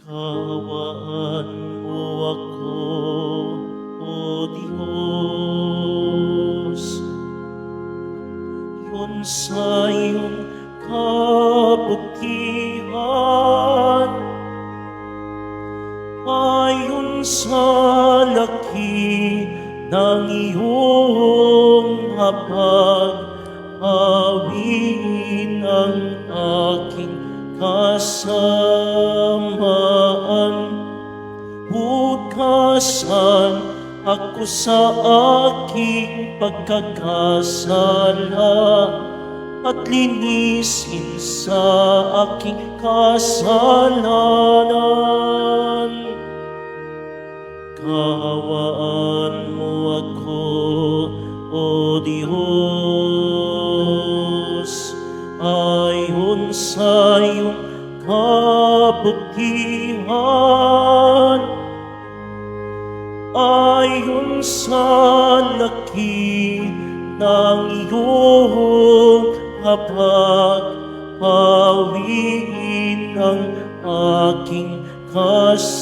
Kaawaan mo ako, O Diyos, yun sa iyong kabutihan, ayon sa laki ng iyong hapag, awin ang aking kasamaan. Hugasan ako sa aking pagkakasala at linisin sa aking kasalanan. Kaawaan mo ako, O Diyos, ayon sa iyong kabutihan, ayon sa laki ng iyong hapag, hawiin ang aking kasamaan.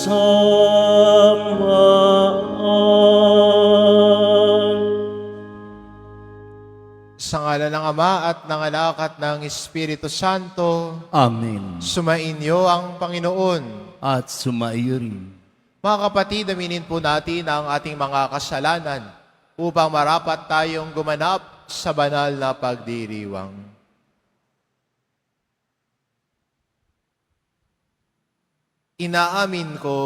Sa ngalan ng Ama at ng Anak at ng Espiritu Santo, Amen. sumainyo ang Panginoon. At sumaiyo rin. Mga kapatid, aminin po natin ang ating mga kasalanan upang marapat tayong gumanap sa banal na pagdiriwang. Inaamin ko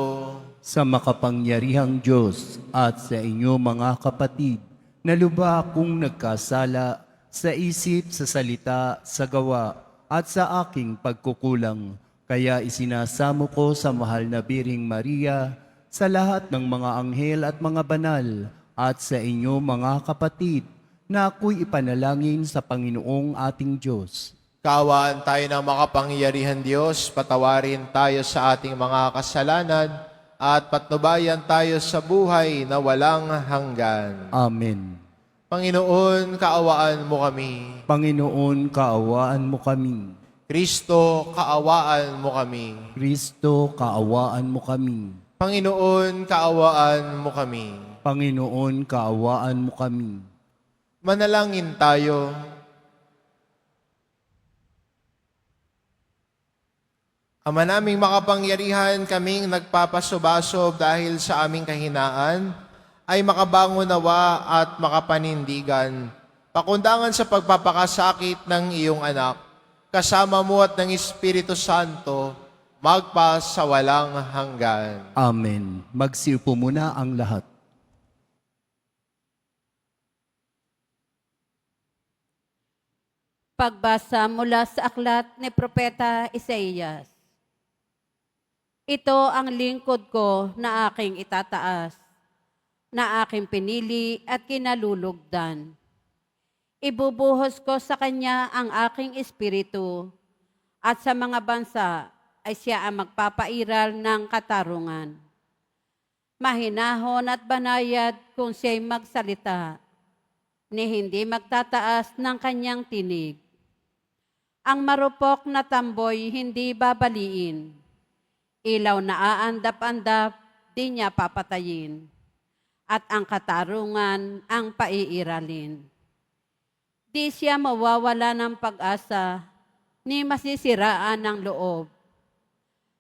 Sa makapangyarihang Diyos at sa inyo mga kapatid, na lubha akong nagkasala sa isip, sa salita, sa gawa, at sa aking pagkukulang. Kaya isinasamo ko sa mahal na Biring Maria, sa lahat ng mga anghel at mga banal, at sa inyo mga kapatid, na ako'y ipanalangin sa Panginoong ating Diyos. kaawaan tayo ng makapangyarihan Diyos, patawarin tayo sa ating mga kasalanan, at patnubayan tayo sa buhay na walang hanggan. Amen. Panginoon, kaawaan mo kami. Panginoon, kaawaan mo kami. Kristo, kaawaan mo kami. Kristo, kaawaan mo kami. Panginoon, kaawaan mo kami. Panginoon, kaawaan mo kami. Manalangin tayo. Ama naming makapangyarihan, kaming nagpapasubasob dahil sa aming kahinaan, ay makabangunawa at makapanindigan, pakundangan sa pagpapakasakit ng iyong anak, kasama mo at ng Espiritu Santo, magpa sa walang hanggan. Amen. Magsiupo muna ang lahat. Pagbasa mula sa aklat ni Propeta Isaías. Ito ang lingkod ko na aking itataas, na aking pinili at kinalulugdan. Ibubuhos ko sa kanya ang aking espiritu, at sa mga bansa ay siya ang magpapairal ng katarungan. Mahinahon at banayad kung siya'y magsalita, ni hindi magtataas ng kanyang tinig. Ang marupok na tamboy hindi babaliin. Ilaw na aandap-andap, di niya papatayin. At ang katarungan ang paiiralin. Di siya mawawala ng pag-asa, ni masisiraan ng loob.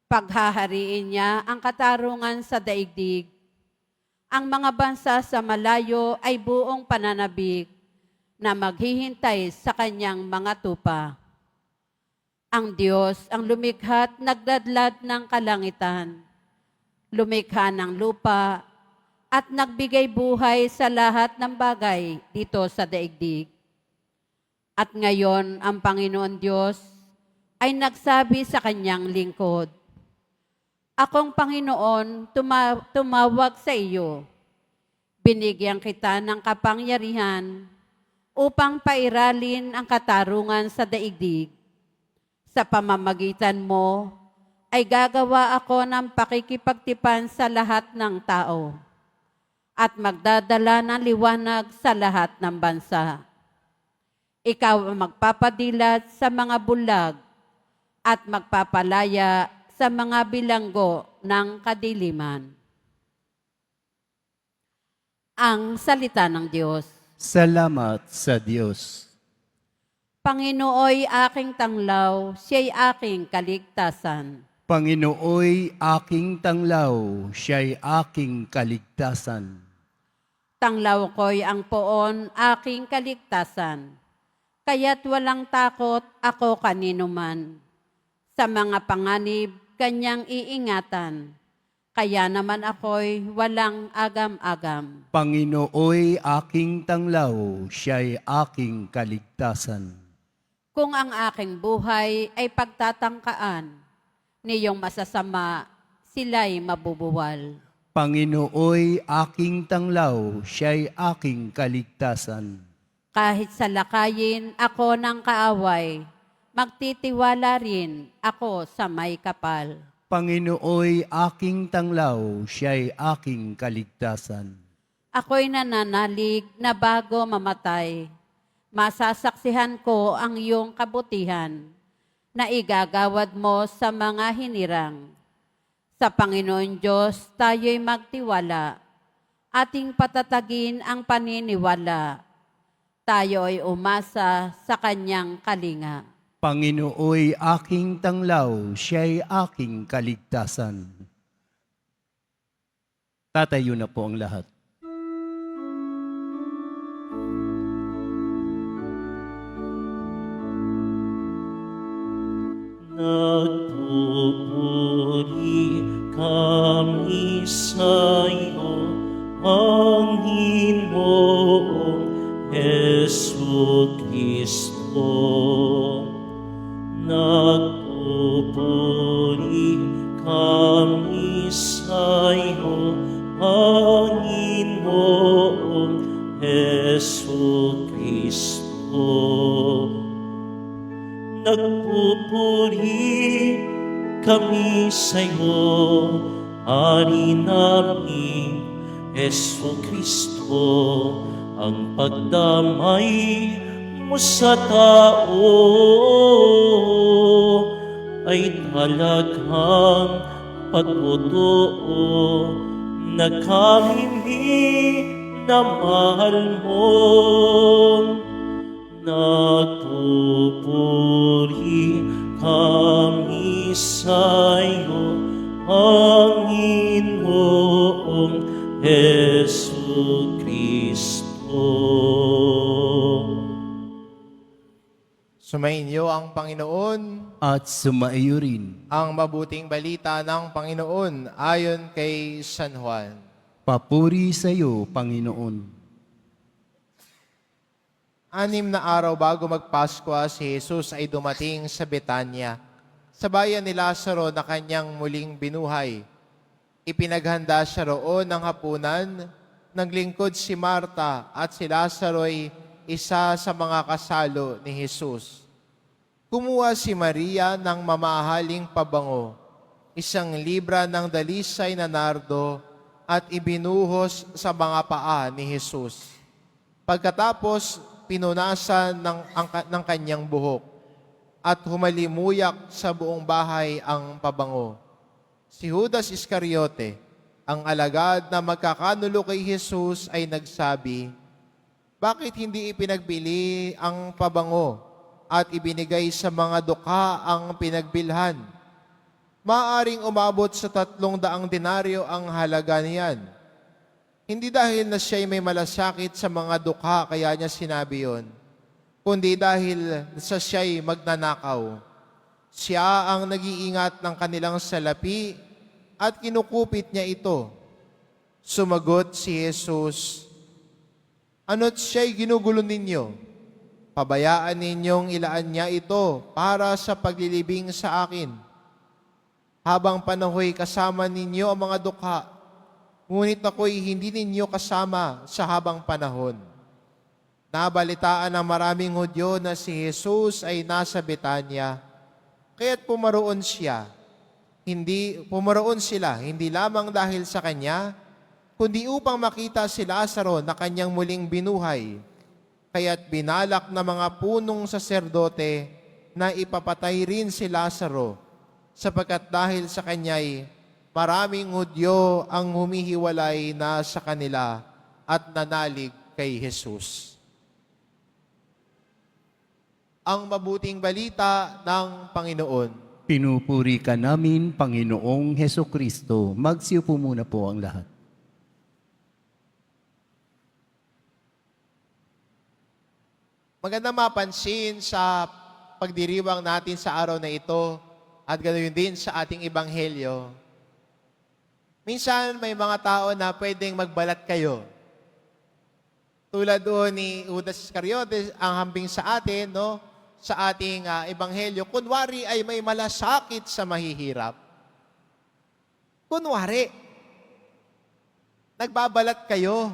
Paghahariin niya ang katarungan sa daigdig. Ang mga bansa sa malayo ay buong pananabik na maghihintay sa kanyang mga tupa. Ang Diyos ang lumikha't nagdadlad ng kalangitan, lumikha ng lupa, at nagbigay buhay sa lahat ng bagay dito sa daigdig. At ngayon ang Panginoon Diyos ay nagsabi sa kanyang lingkod, Akong Panginoon, tumawag sa iyo. Binigyan kita ng kapangyarihan upang pairalin ang katarungan sa daigdig. Sa pamamagitan mo, ay gagawa ako ng pakikipagtipan sa lahat ng tao at magdadala ng liwanag sa lahat ng bansa. Ikaw ang magpapadilat sa mga bulag at magpapalaya sa mga bilanggo ng kadiliman. Ang salita ng Diyos. Salamat sa Diyos. Panginooy aking tanglaw, siya'y aking kaligtasan. Panginooy aking tanglaw, siya'y aking kaligtasan. Tanglaw ko'y ang poon, aking kaligtasan. Kaya't walang takot ako kanino man. Sa mga panganib, kanyang iingatan. Kaya naman ako'y walang agam-agam. Panginooy aking tanglaw, siya'y aking kaligtasan. Kung ang aking buhay ay pagtatangkaan, niyong masasama, sila'y mabubuwal. Panginooy aking tanglaw, siya'y aking kaligtasan. Kahit sa lakayin ako ng kaaway, magtitiwala rin ako sa may kapal. Panginooy aking tanglaw, siya'y aking kaligtasan. Ako'y nananalig na bago mamatay, masasaksihan ko ang iyong kabutihan na igagawad mo sa mga hinirang. Sa Panginoon Diyos tayo'y magtiwala, ating patatagin ang paniniwala. Tayo ay umasa sa kanyang kalinga. Panginooy aking tanglaw, siya'y aking kaligtasan. Tatayo na po ang lahat. Nagpupuri kami sa iyo, Panginoong Hesu Kristo. Nagpupuri kami sa iyo, Panginoong Hesu Kristo. Nagpupuri kami sa iyo, Ari namin, Hesu Kristo, ang pagdamay mo sa tao ay talagang pagtotoo na kami na mahal mo. Nagpupuri kami sa iyo, Panginoong Hesu Kristo. Sumainyo ang Panginoon, At sumaiyo rin, ang mabuting balita ng Panginoon ayon kay San Juan. papuri sa iyo, Panginoon. 6 na araw bago magpaskwa, si Jesus ay dumating sa Betanya, sa bayan ni Lazaro na kanyang muling binuhay. Ipinaghanda siya roon ng hapunan, naglingkod si Marta at si Lazaro ay isa sa mga kasalo ni Jesus. Kumuha si Maria ng mamahaling pabango, 1 libra ng dalisay na nardo at ibinuhos sa mga paa ni Jesus. Pagkatapos, pinunasan ng kanyang buhok at humalimuyak sa buong bahay ang pabango. Si Judas Iscariote, ang alagad na magkakanulo kay Jesus, ay nagsabi, "Bakit hindi ipinagbili ang pabango at ibinigay sa mga dukha ang pinagbilhan? Maaring umabot sa 300 denaryo ang halaga niyan." Hindi dahil na siya'y may malasakit sa mga dukha kaya niya sinabi yon, kundi dahil sa siya'y magnanakaw. Siya ang nag-iingat ng kanilang salapi at kinukupit niya ito. Sumagot si Jesus, "Ano't siya'y ginugulo ninyo? Pabayaan ninyong ilaan niya ito para sa paglilibing sa akin. Habang panahoy kasama ninyo ang mga dukha, ngunit ako'y hindi ninyo kasama sa habang panahon." Nabalitaan ng maraming Hudyo na si Jesus ay nasa Betanya, kaya't pumaroon sila, hindi lamang dahil sa kanya, kundi upang makita si Lazaro na kanyang muling binuhay. Kaya't binalak ng mga punong saserdote na ipapatay rin si Lazaro sapagkat dahil sa Kanya'y maraming Hudyo ang humihiwalay na sa kanila at nanalig kay Jesus. Ang mabuting balita ng Panginoon. Pinupuri ka namin, Panginoong Heso Kristo. Magsiupo muna po ang lahat. Maganda mapansin sa pagdiriwang natin sa araw na ito at ganoon din sa ating ebanghelyo. Minsan may mga tao na pwedeng magbalat kayo. Tulad doon ni Judas Iscariote, ang hambing sa atin, no? Sa ating ebanghelyo, kunwari ay may malasakit sa mahihirap. Kunwari, nagbabalat kayo.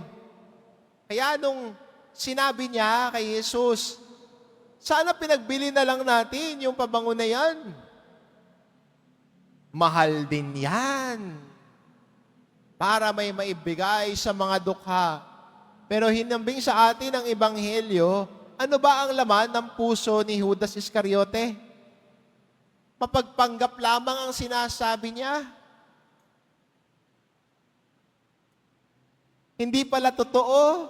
Kaya nung sinabi niya kay Jesus, sana pinagbili na lang natin yung pabango na yan. Mahal din yan. Para may maibigay sa mga dukha. Pero hinambing sa atin ang ebanghelyo, ano ba ang laman ng puso ni Judas Iscariote? Mapagpanggap lamang ang sinasabi niya. Hindi pala totoo.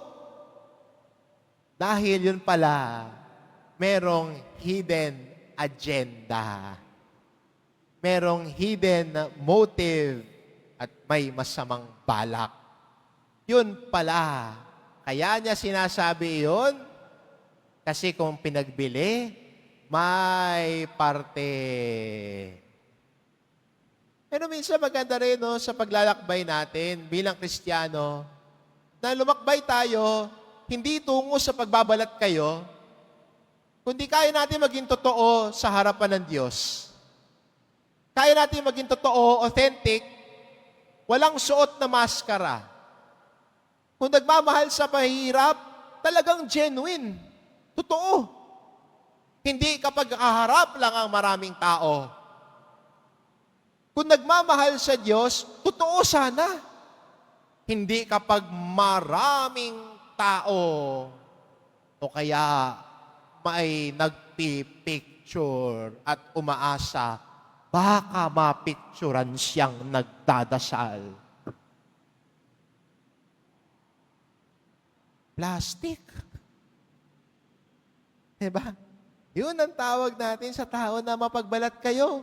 Dahil yun pala, merong hidden agenda. Merong hidden motive at may masamang balak. Yun pala. Kaya niya sinasabi yun, kasi kung pinagbili, may parte. Pero minsan maganda rin no, sa paglalakbay natin bilang Kristiyano, na lumakbay tayo, hindi tungo sa pagbabalat kayo, kundi kaya natin maging totoo sa harapan ng Diyos. Kaya natin maging totoo, authentic, walang suot na maskara. Kung nagmamahal sa mahirap, talagang genuine. Totoo. Hindi kapag kaharap lang ang maraming tao. Kung nagmamahal sa Diyos, totoo sana. Hindi kapag maraming tao o kaya may nagpipicture at umaasa, baka mapicturan siyang nagdadasal. Plastic. Diba? Yun ang tawag natin sa tao na mapagbalat kayo.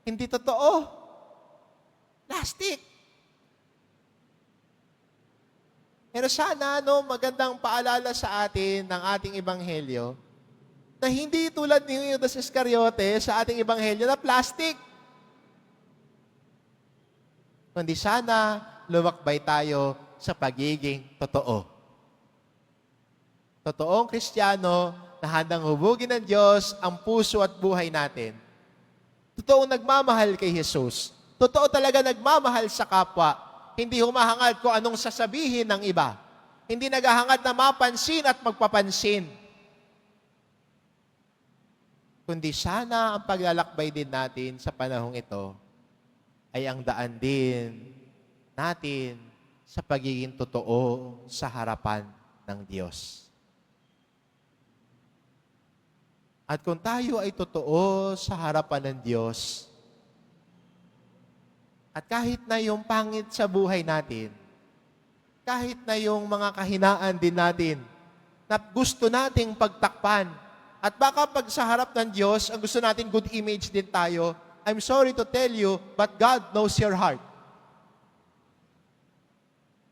Hindi totoo. Plastic. Pero sana, no, magandang paalala sa atin ng ating ebanghelyo na hindi tulad ni Judas Iscariote sa ating ebanghelyo na plastic. Kundi sana lumakbay tayo sa pagiging totoo. Totoong Kristiyano na handang hubugin ng Diyos ang puso at buhay natin. Totoong nagmamahal kay Jesus. Totoo talaga nagmamahal sa kapwa. Hindi humahangad kung anong sasabihin ng iba. Hindi naghahangad na mapansin at magpapansin. Kundi sana ang paglalakbay din natin sa panahong ito ay ang daan din natin sa pagiging totoo sa harapan ng Diyos. At kung tayo ay totoo sa harapan ng Diyos, at kahit na yung pangit sa buhay natin, kahit na yung mga kahinaan din natin, na gusto nating pagtakpan, at baka pag sa harap ng Diyos, ang gusto natin good image din tayo, I'm sorry to tell you, but God knows your heart.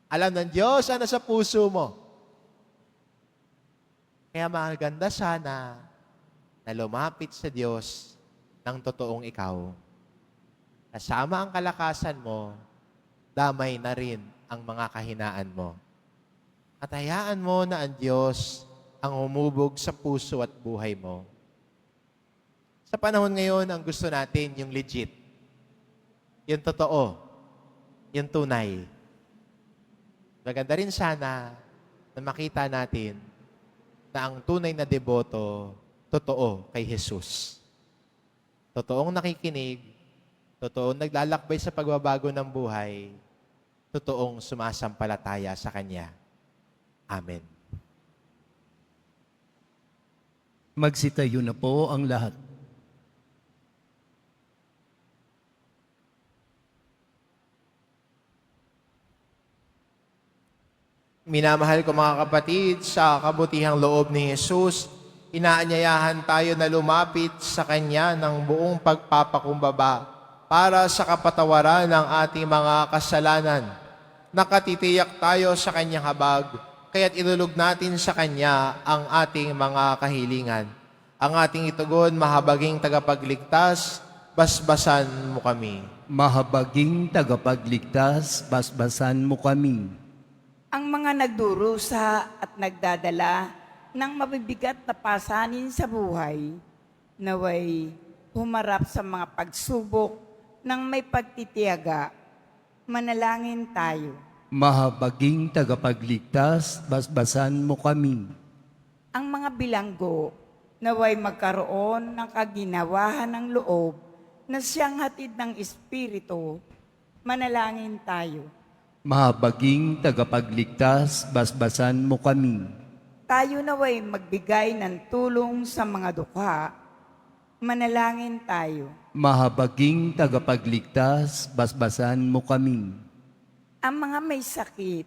Alam ng Diyos ano sa puso mo. Kaya maganda sana na lumapit sa Diyos ng totoong ikaw. Kasama ang kalakasan mo, damay na rin ang mga kahinaan mo. At hayaan mo na ang Diyos ang humubog sa puso at buhay mo. Sa panahon ngayon, ang gusto natin yung legit. Yung totoo. Yung tunay. Maganda rin sana na makita natin na ang tunay na deboto totoo kay Jesus. Totoong nakikinig, totoong naglalakbay sa pagbabago ng buhay, totoong sumasampalataya sa Kanya. Amen. Magsitayo na po ang lahat. Minamahal ko mga kapatid, sa kabutihang loob ni Jesus, inaanyayahan tayo na lumapit sa Kanya ng buong pagpapakumbaba para sa kapatawaran ng ating mga kasalanan. Nakatitiyak tayo sa Kanyang habag, kaya't ilulog natin sa Kanya ang ating mga kahilingan. Ang ating itugon, mahabaging tagapagligtas, basbasan mo kami. Mahabaging tagapagligtas, basbasan mo kami. Ang mga nagdurusa at nagdadala ng mabibigat na pasanin sa buhay, naway humarap sa mga pagsubok ng may pagtitiyaga. Manalangin tayo. Mahabaging tagapagligtas, basbasan mo kami. Ang mga bilanggo, naway magkaroon ng kaginawahan ng loob na siyang hatid ng Espiritu. Manalangin tayo. Mahabaging tagapagligtas, basbasan mo kami. Tayo naway magbigay ng tulong sa mga dukha. Manalangin tayo. Mahabaging tagapagligtas, basbasan mo kami. Ang mga may sakit,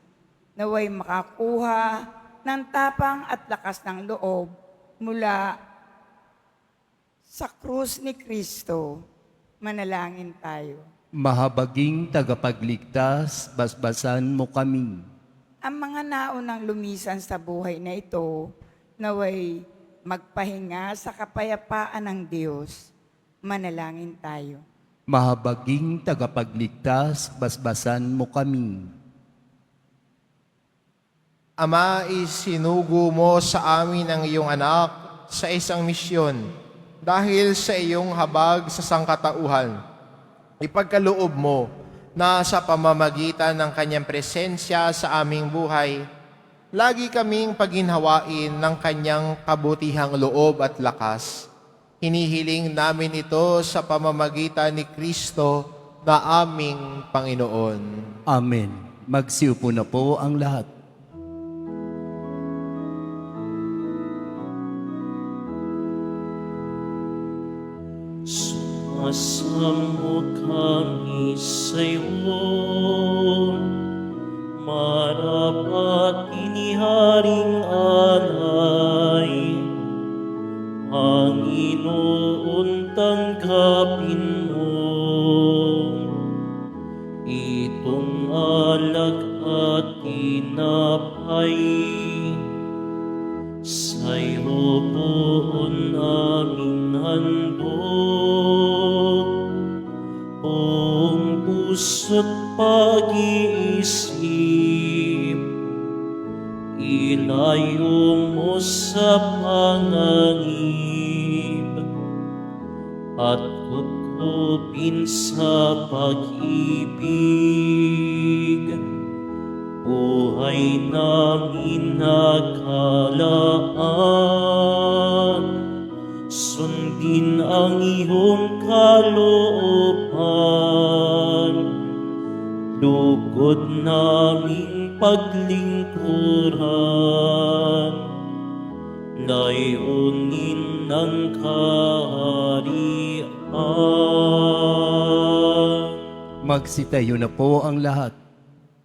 naway makakuha ng tapang at lakas ng loob mula sa krus ni Kristo. Manalangin tayo. Mahabaging tagapagligtas, basbasan mo kami. Ang mga naunang lumisan sa buhay na ito, naway magpahinga sa kapayapaan ng Diyos. Manalangin tayo. Mahabaging tagapagligtas, basbasan mo kami. Ama, isinugo mo sa amin ang iyong anak sa isang misyon dahil sa iyong habag sa sangkatauhan. Ipagkaloob mo na sa pamamagitan ng kanyang presensya sa aming buhay, lagi kaming paginhawain ng kanyang kabutihang loob at lakas. Hinihiling namin ito sa pamamagitan ni Kristo na aming Panginoon. Amen. Magsiupo na po ang lahat. Sumasamo kami sa iyo, marapat iniharing alay. Panginoon, tanggapin mo itong alak at tinapay. Sa'yo buon aming handog, buong puso't pag-iisip, ilayo mo sa panganib, at kukupin sa pag-ibig. Buhay namin nakalaan, sundin ang iyong kalooban. Lugod naming paglingkuran, layunin ng kaharian. Magsitayo na po ang lahat.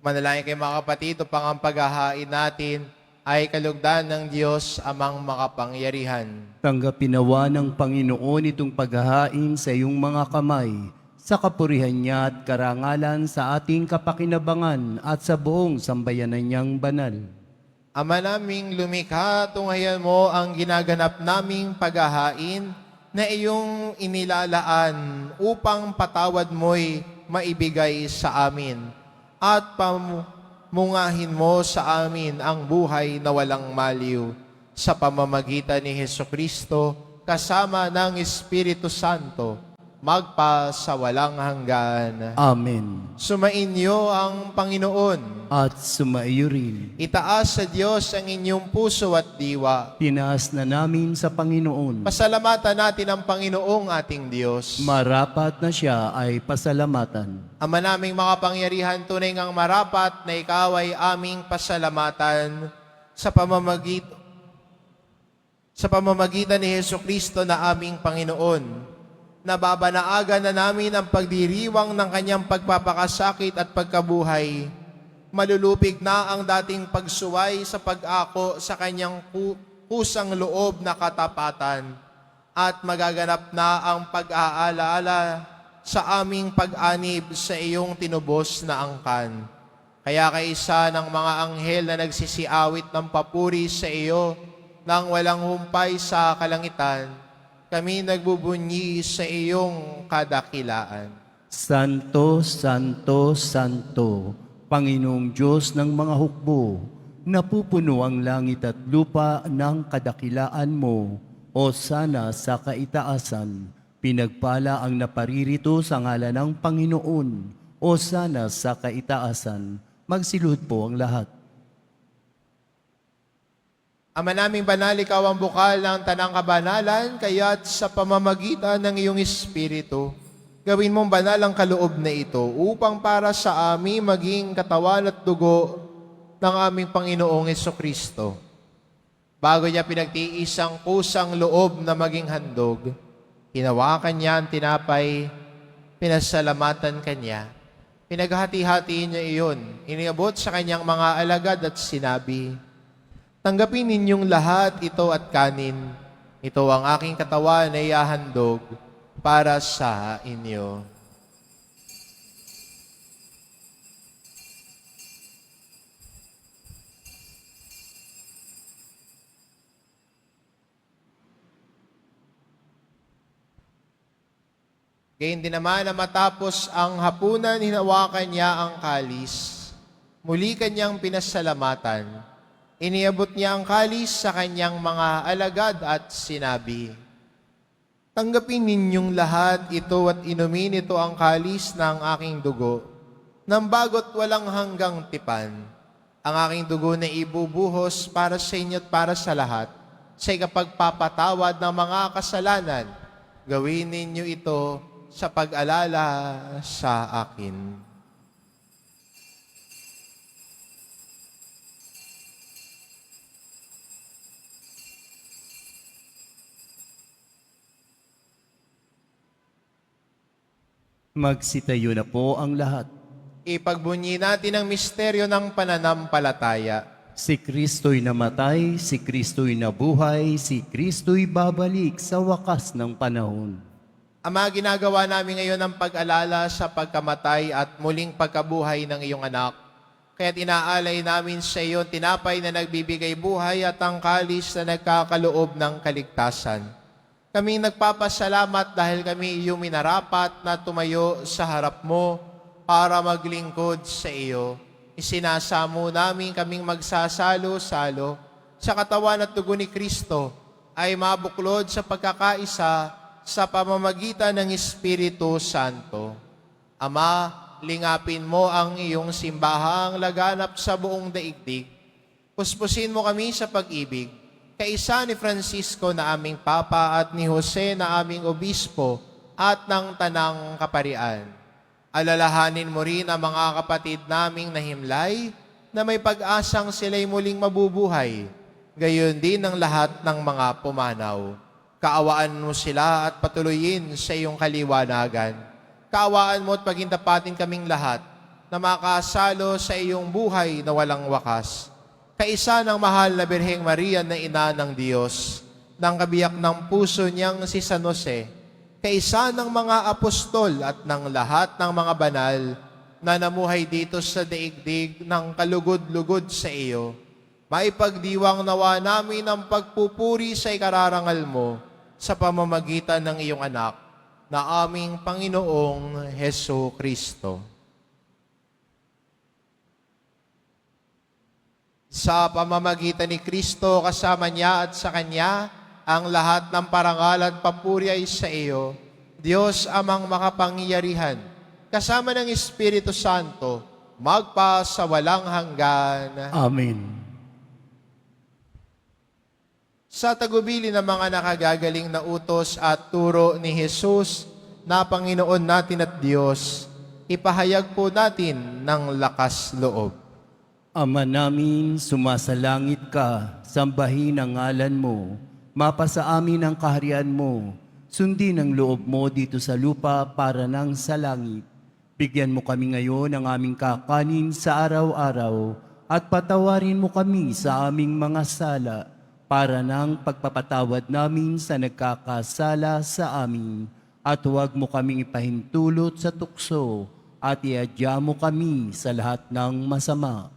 Manalangin kayo mga kapatid, upang ang paghahain natin ay kalugdan ng Diyos amang makapangyarihan. Tanggapin nawa ng Panginoon itong paghahain sa iyong mga kamay, sa kapurihan niya at karangalan sa ating kapakinabangan at sa buong sambayanan niyang banal. Ama naming lumikha, tunghayan mo ang ginaganap naming paghahain na iyong inilalaan upang patawad mo'y maibigay sa amin at pamungahin mo sa amin ang buhay na walang maliw sa pamamagitan ni Hesukristo kasama ng Espiritu Santo, magpa sa walang hanggan. Amen. Sumainyo ang Panginoon. At sumaiyo rin. Itaas sa Diyos ang inyong puso at diwa. Tinaas na namin sa Panginoon. Pasalamatan natin ang Panginoong ating Diyos. Marapat na siya ay pasalamatan. Ama naming makapangyarihan, tunay ngang marapat na ikaw ay aming pasalamatan sa pamamagitan ni Hesukristo na aming Panginoon. Nababanaagan na namin ang pagdiriwang ng kanyang pagpapakasakit at pagkabuhay. malulupig na ang dating pagsuway sa pag-ako sa kanyang kusang loob na katapatan at magaganap na ang pag-aalaala sa aming pag-anib sa iyong tinubos na angkan. Kaya kaisa ng mga anghel na nagsisiawit ng papuri sa iyo nang walang humpay sa kalangitan, kami nagbubunyi sa iyong kadakilaan. Santo, Santo, Santo, Panginoong Diyos ng mga hukbo, napupuno ang langit at lupa ng kadakilaan mo, o sana sa kaitaasan, pinagpala ang naparirito sa ngalan ng Panginoon, o sana sa kaitaasan, magsilud po ang lahat. Ama naming banal, ikaw ang bukal ng tanang kabanalan, kaya't sa pamamagitan ng iyong Espiritu, gawin mong banal ang kaloob na ito upang para sa amin maging katawan at dugo ng aming Panginoong Hesukristo. Bago niya pinagtiis ang kusang loob na maging handog, hinawakan niya ang tinapay, pinasalamatan kanya, pinaghati-hati niya iyon, iniabot sa kanyang mga alagad at sinabi, "Tanggapin ninyong lahat ito at kanin. Ito ang aking katawan na ihahandog para sa inyo." Gayun din naman na matapos ang hapunan, hinawakan niya ang kalis. Muli kanyang pinasalamatan. Iniabot niya ang kalis sa kanyang mga alagad at sinabi, "Tanggapin ninyong lahat ito at inumin ito ang kalis ng aking dugo, ng bago't walang hanggang tipan. Ang aking dugo na ibubuhos para sa inyo at para sa lahat, sa ikapagpapatawad ng mga kasalanan. Gawin ninyo ito sa pag-alala sa akin." Magsitayo na po ang lahat. Ipagbunyi natin ang misteryo ng pananampalataya. Si Kristo'y namatay, si Kristo'y nabuhay, si Kristo'y babalik sa wakas ng panahon. Ama, ginagawa namin ngayon ang pag-alala sa pagkamatay at muling pagkabuhay ng iyong anak. Kaya't inaalay namin sa iyo tinapay na nagbibigay buhay at ang kalis na nagkakaloob ng kaligtasan. Kaming nagpapasalamat dahil kami iyong minarapat na tumayo sa harap mo para maglingkod sa iyo. Isinasamo namin kaming magsasalo-salo sa katawan at dugo ni Kristo ay mabuklod sa pagkakaisa sa pamamagitan ng Espiritu Santo. Ama, lingapin mo ang iyong simbahang laganap sa buong daigdig. Puspusin mo kami sa pag-ibig, kaisa ni Francisco na aming Papa at ni Jose na aming Obispo at ng Tanang Kaparian. Alalahanin mo rin ang mga kapatid naming nahimlay na may pag-asang sila'y muling mabubuhay, gayon din ang lahat ng mga pumanaw. Kaawaan mo sila at patuloyin sa iyong kaliwanagan. Kaawaan mo at pagintapatin kaming lahat na makasalo sa iyong buhay na walang wakas. Kaisa ng mahal na Birheng Maria na ina ng Diyos, ng kabiyak ng puso niyang si San Jose, kaisa ng mga apostol at ng lahat ng mga banal na namuhay dito sa daigdig ng kalugod-lugod sa iyo, maipagdiwang nawa namin ang pagpupuri sa ikararangal mo sa pamamagitan ng iyong anak na aming Panginoong Heso Kristo. Sa pamamagitan ni Kristo, kasama niya at sa Kanya, ang lahat ng parangal at papuri ay sa iyo, Diyos amang makapangyarihan, kasama ng Espiritu Santo, magpa sa walang hanggan. Amen. Sa tagubili ng mga nakagagaling na utos at turo ni Jesus na Panginoon natin at Diyos, ipahayag po natin ng lakas loob. Ama namin, sumasalangit ka, sambahin ang ngalan mo, mapasa amin ang kaharian mo, sundin ang loob mo dito sa lupa para nang sa langit. Bigyan mo kami ngayon ng aming kakanin sa araw-araw at patawarin mo kami sa aming mga sala para ng pagpapatawad namin sa nagkakasala sa amin. At huwag mo kaming ipahintulot sa tukso at iadya mo kami sa lahat ng masama.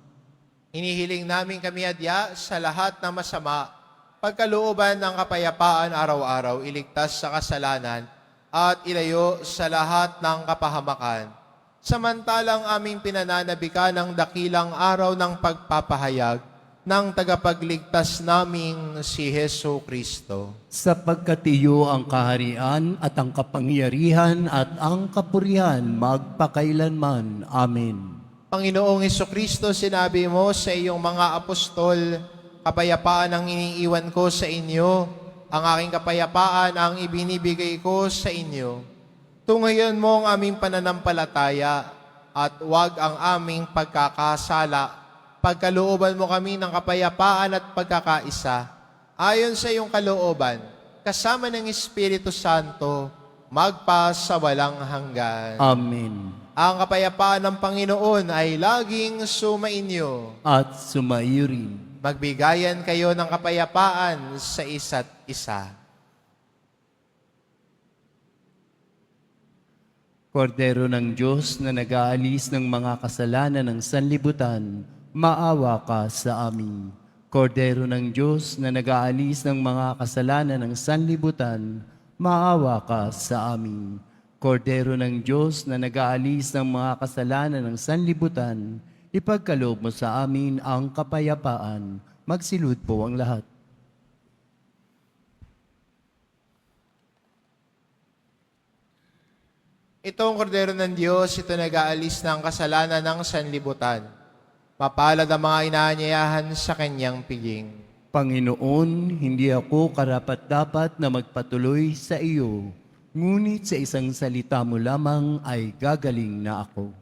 Hinihiling namin kami adya sa lahat ng masama, pagkalooban ng kapayapaan araw-araw, iligtas sa kasalanan, at ilayo sa lahat ng kapahamakan. Samantalang aming pinananabikan ng dakilang araw ng pagpapahayag ng tagapagligtas naming si Hesu Kristo. Sapagkat iyo ang kaharian at ang kapangyarihan at ang kapurihan magpakailanman. Amen. Panginoong Hesukristo, sinabi mo sa iyong mga apostol, kapayapaan ang iniiwan ko sa inyo, ang aking kapayapaan ang ibinibigay ko sa inyo. Tunghayan mo ang aming pananampalataya at huwag ang aming pagkakasala. Pagkalooban mo kami ng kapayapaan at pagkakaisa. Ayon sa iyong kalooban, kasama ng Espiritu Santo, magpa sa walang hanggan. Amen. Ang kapayapaan ng Panginoon ay laging sumainyo. At sumaiyo rin. Magbigayan kayo ng kapayapaan sa isa't isa. Kordero ng Diyos na nag-aalis ng mga kasalanan ng sanlibutan, maawa ka sa amin. Kordero ng Diyos na nag-aalis ng mga kasalanan ng sanlibutan, maawa ka sa amin. Kordero ng Diyos na nag-aalis ng mga kasalanan ng sanlibutan, ipagkaloob mo sa amin ang kapayapaan. Magsilud po ang lahat. Itong kordero ng Diyos, ito nag-aalis ng kasalanan ng sanlibutan. Mapalad ang mga inaanyayahan sa kanyang piging. Panginoon, hindi ako karapat-dapat na magpatuloy sa iyo, ngunit sa isang salita mo lamang ay gagaling na ako.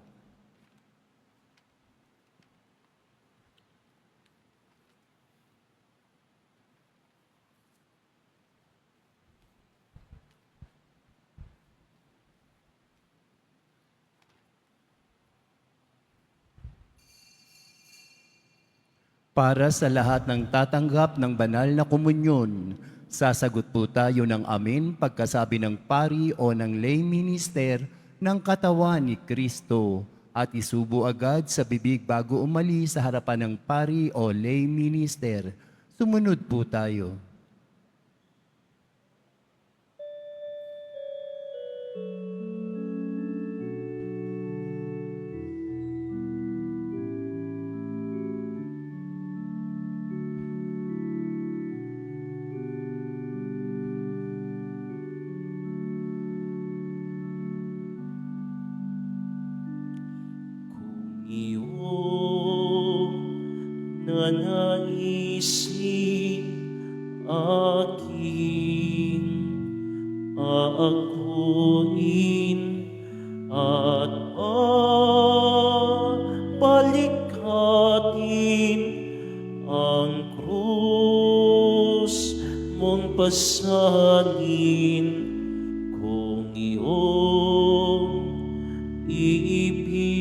Para sa lahat ng tatanggap ng banal na komunyon, sasagot po tayo ng amen pagkasabi ng pari o ng lay minister ng katawan ni Kristo at isubo agad sa bibig bago umalis sa harapan ng pari o lay minister. Sumunod po tayo. Iyong nanaisin aking aakuin at palikhatin ang krus mong pasanin kung iyong iibigin,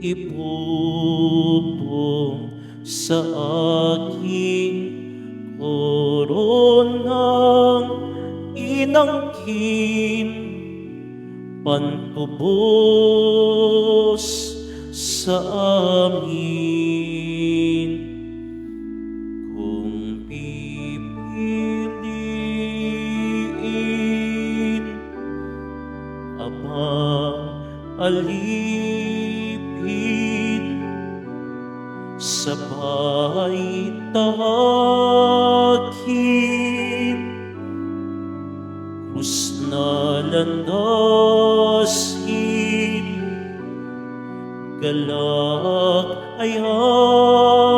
ipupong sa aking koronang inangkin, pantubos sa amin. Kung pipiliin amang alipin, sabay tahakin, krus na landasin, galak ay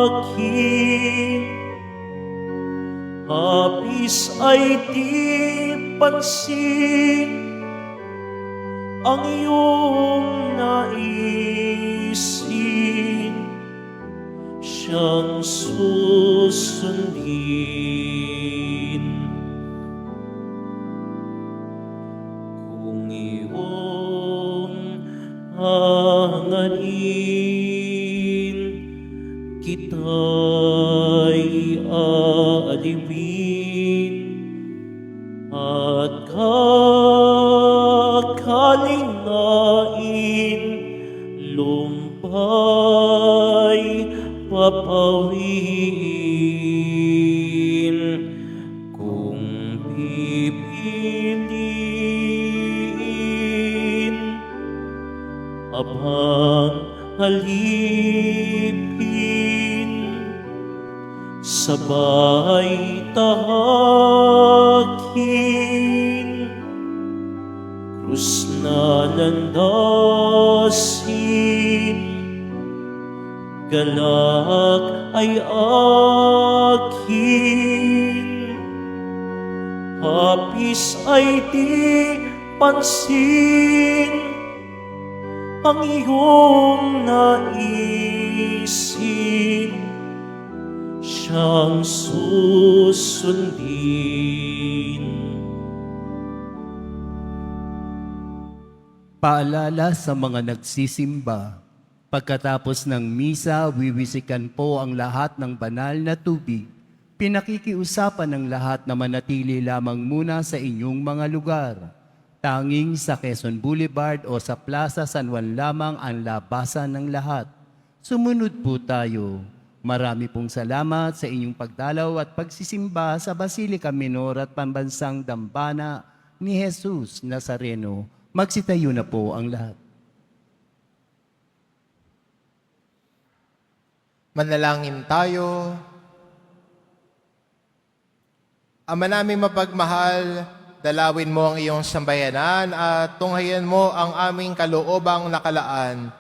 akin, hapis ay di pansin, ang iyong naisin, siyang susundin. Kung iyong hangarin, kita'y aalipin, at kakalinain, lumpay papawiin. Kung pipiliin, abang alipin, sabay tahakin, krus na landasin, galak ay akin, hapis ay di pansin, ang iyong naisin, siyang susundin. Paalala sa mga nagsisimba, pagkatapos ng misa, wiwisikan po ang lahat ng banal na tubig. Pinakikiusapan ng lahat na manatili lamang muna sa inyong mga lugar. Tanging sa Quezon Boulevard o sa Plaza San Juan lamang ang labasan ng lahat. Sumunod po tayo. Marami pong salamat sa inyong pagdalaw at pagsisimba sa Basilica Minor at Pambansang Dambana ni Jesus Nazareno. Magsitayo na po ang lahat. Manalangin tayo. Ama naming mapagmahal, dalawin mo ang iyong sambayanan at tunghayan mo ang aming kaloobang nakalaan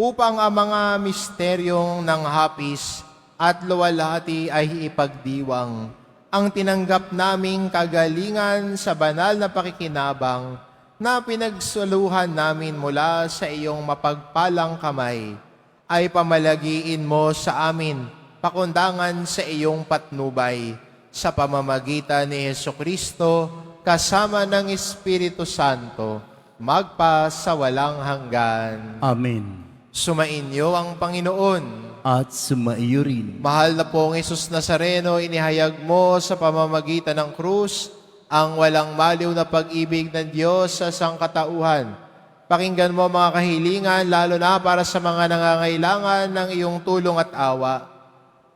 upang ang mga misteryong ng hapis at luwalhati ay ipagdiwang. Ang tinanggap naming kagalingan sa banal na pakikinabang na pinagsaluhan namin mula sa iyong mapagpalang kamay ay pamalagiin mo sa amin pakundangan sa iyong patnubay sa pamamagitan ni Hesukristo kasama ng Espiritu Santo, magpa sa walang hanggan. Amen. Sumainyo ang Panginoon. At sumaiyo rin. Mahal na pong Jesus Nazareno, inihayag mo sa pamamagitan ng krus ang walang maliw na pag-ibig ng Diyos sa sangkatauhan. Pakinggan mo mga kahilingan, lalo na para sa mga nangangailangan ng iyong tulong at awa.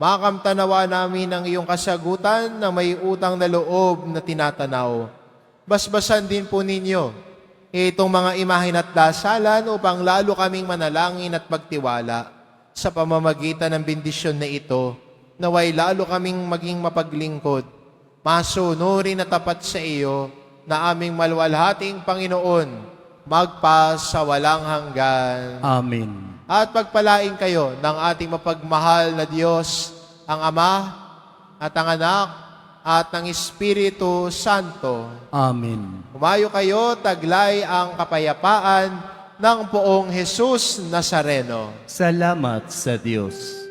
Makamtanawa namin ang iyong kasagutan na may utang na loob na tinatanaw. Basbasan din po ninyo itong mga imahin at dasalan upang lalo kaming manalangin at magtiwala sa pamamagitan ng bendisyon na ito, naway lalo kaming maging mapaglingkod, masunurin na tapat sa iyo na aming malwalhating Panginoon, magpa sa walang hanggan. Amen. At pagpalain kayo ng ating mapagmahal na Diyos, ang Ama at ang Anak at ng Espiritu Santo. Amen. Umayo kayo, taglay ang kapayapaan ng poong Jesus Nazareno. Salamat sa Diyos.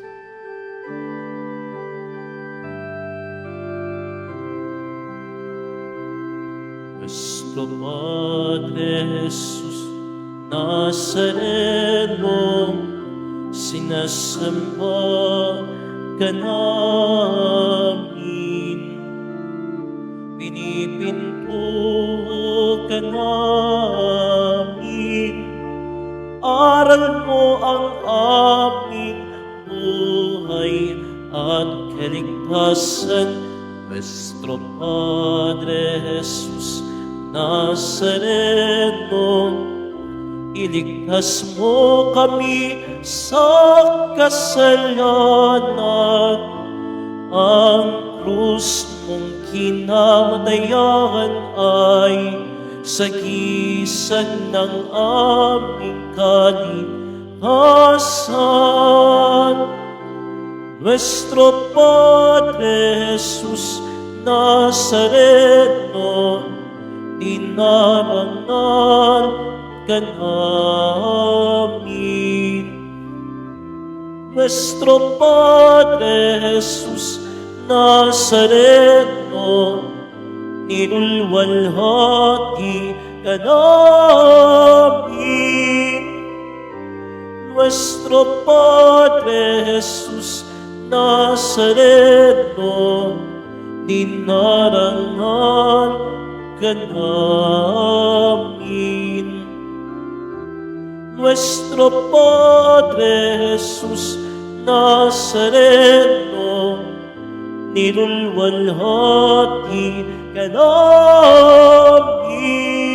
Nuestro Padre Jesus Nazareno, sinasamba ka namin, pinipinto ka namin, aral mo ang aming buhay at kaligtasan. Nuestro Padre Jesus Nazareno, iligtas mo kami sa kasalanan. Ang krus mong kinamatayan ay sagisag ng aming kaligtasan. Nuestro Padre Jesus Nazareno, dinarangan ka namin. Nuestro Padre Jesus Nazareno, ninulwalhati ka namin. Nuestro Padre Jesús Nazareno, dinarangan ka namin. Nuestro Padre Jesús Nazareno, nilulwalhati ka namin.